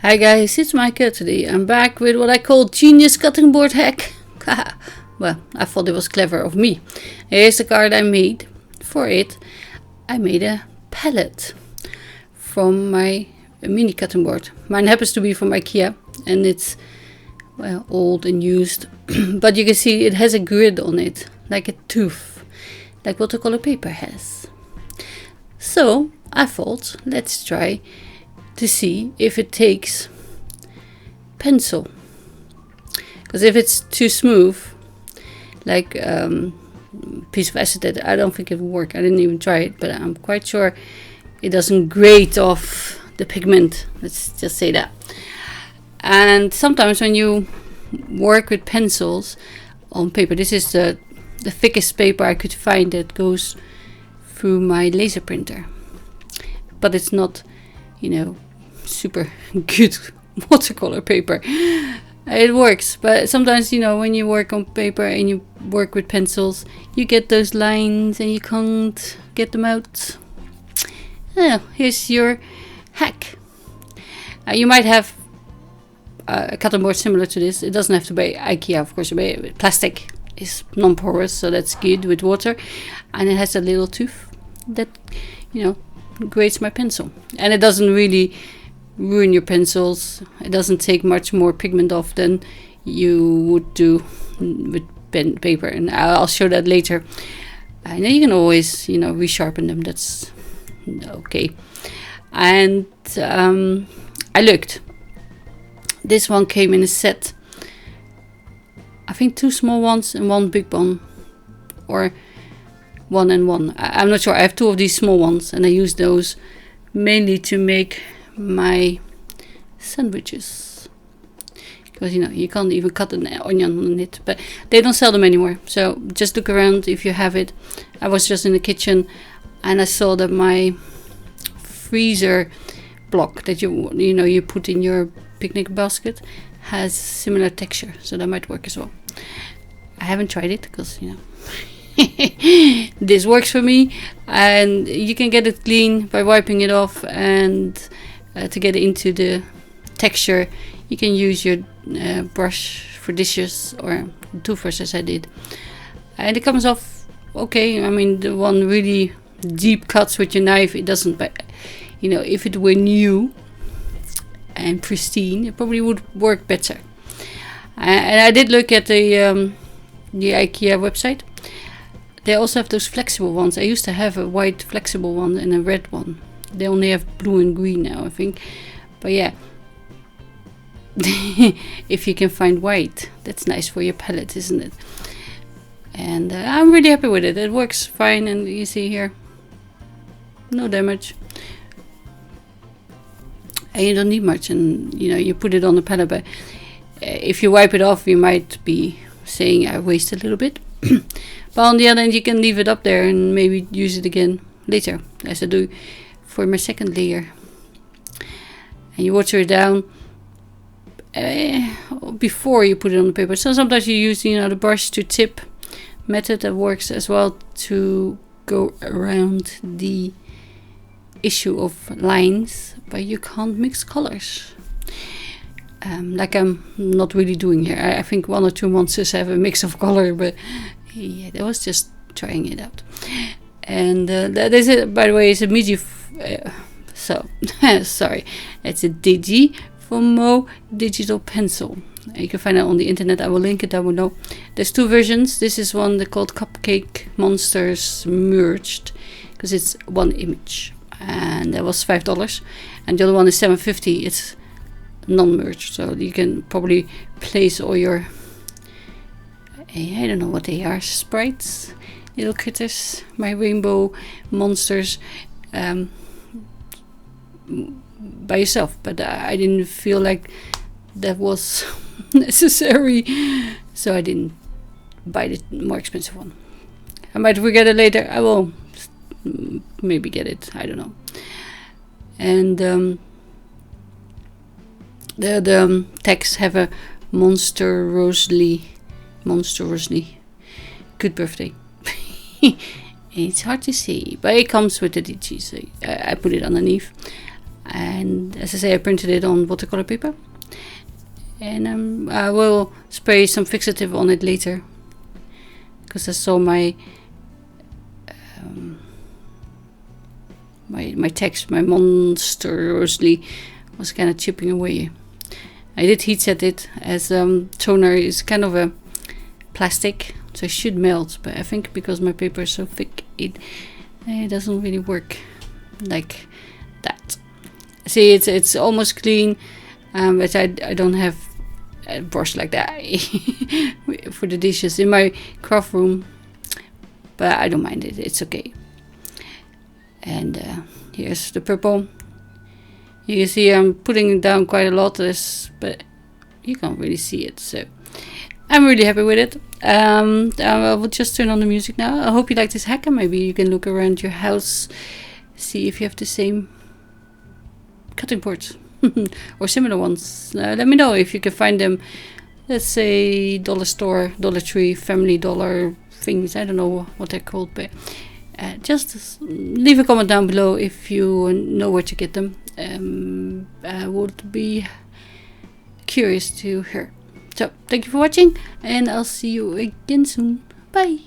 Hi guys, it's Micah. Today I'm back with what I call genius cutting board hack. Well, I thought it was clever of me. Here's the card I made. For it, I made a palette from my mini cutting board. Mine happens to be from IKEA and it's, well, old and used. But you can see it has a grid on it, like a tooth, like watercolor paper has. So I thought, let's try to see if it takes pencil, because if it's too smooth, like piece of acetate, I don't think it will work. I didn't even try it, but I'm quite sure it doesn't grate off the pigment, let's just say that. And sometimes when you work with pencils on paper, this is the thickest paper I could find that goes through my laser printer, but it's not, you know, super good watercolor paper. It works, but sometimes, you know, when you work on paper and you work with pencils, you get those lines and you can't get them out. Well, here's your hack. You might have a cutting board similar to this. It doesn't have to be IKEA, of course. Plastic is non-porous, so that's good with water, and it has a little tooth that, you know, grates my pencil, and it doesn't really ruin your pencils. It doesn't take much more pigment off than you would do with pen paper, and I'll show that later. And you can always, you know, resharpen them. That's okay. And I looked. This one came in a set. I think 2 small ones and 1 big one, or 1 and 1. I'm not sure. I have 2 of these small ones, and I use those mainly to make my sandwiches, because, you know, you can't even cut an onion on it, but they don't sell them anymore. So just look around if you have it. I was just in the kitchen and I saw that my freezer block that you know you put in your picnic basket has similar texture, so that might work as well. I haven't tried it because, you know, this works for me, and you can get it clean by wiping it off, and to get into the texture you can use your brush for dishes or toothbrush, as I did, and it comes off okay. I mean, the one really deep cuts with your knife, it doesn't, but, you know, if it were new and pristine, it probably would work better. And I did look at the IKEA website. They also have those flexible ones. I used to have a white flexible one and a red one. They only have blue and green now, I think. But yeah, if you can find white, that's nice for your palette, isn't it? And I'm really happy with it. It works fine, and you see here, no damage. And you don't need much, and, you know, you put it on the palette, but if you wipe it off, you might be saying I wasted a little bit. But on the other hand, you can leave it up there and maybe use it again later, as I do for my second layer. And you water it down before you put it on the paper. So sometimes you use, you know, the brush to tip method. That works as well to go around the issue of lines, but you can't mix colors, like I'm not really doing here. I think 1 or 2 monsters have a mix of color, but yeah, that was just trying it out. And that is it, by the way. It's a Miji sorry, it's a Digi Fomo digital pencil. You can find it on the internet. I will link it down below. There's 2 versions. This is one called Cupcake Monsters Merged, because it's 1 image, and that was $5, and the other one is $7.50. It's non-merged, so you can probably place all your, I don't know what they are, sprites, little critters, my rainbow monsters, by yourself. But I didn't feel like that was necessary, so I didn't buy the more expensive one. I might forget it later. I will maybe get it, I don't know. And the tags have a monstrously good birthday. It's hard to see, but it comes with the Digi, so I put it underneath. And as I say, I printed it on watercolor paper. And I will spray some fixative on it later, because I saw my my text, my monstrously, was kind of chipping away. I did heat set it, as toner is kind of a plastic, so it should melt, but I think because my paper is so thick, it doesn't really work like that. See, it's almost clean, but I don't have a brush like that for the dishes in my craft room, but I don't mind it, it's okay. And here's the purple. You can see I'm putting it down quite a lot, but you can't really see it, so I'm really happy with it. I will just turn on the music now. I hope you like this hack, and maybe you can look around your house, see if you have the same cutting boards or similar ones. Let me know if you can find them. Let's say dollar store, Dollar Tree, Family Dollar things. I don't know what they're called, but just leave a comment down below if you know where to get them. I would be curious to hear. So thank you for watching, and I'll see you again soon. Bye.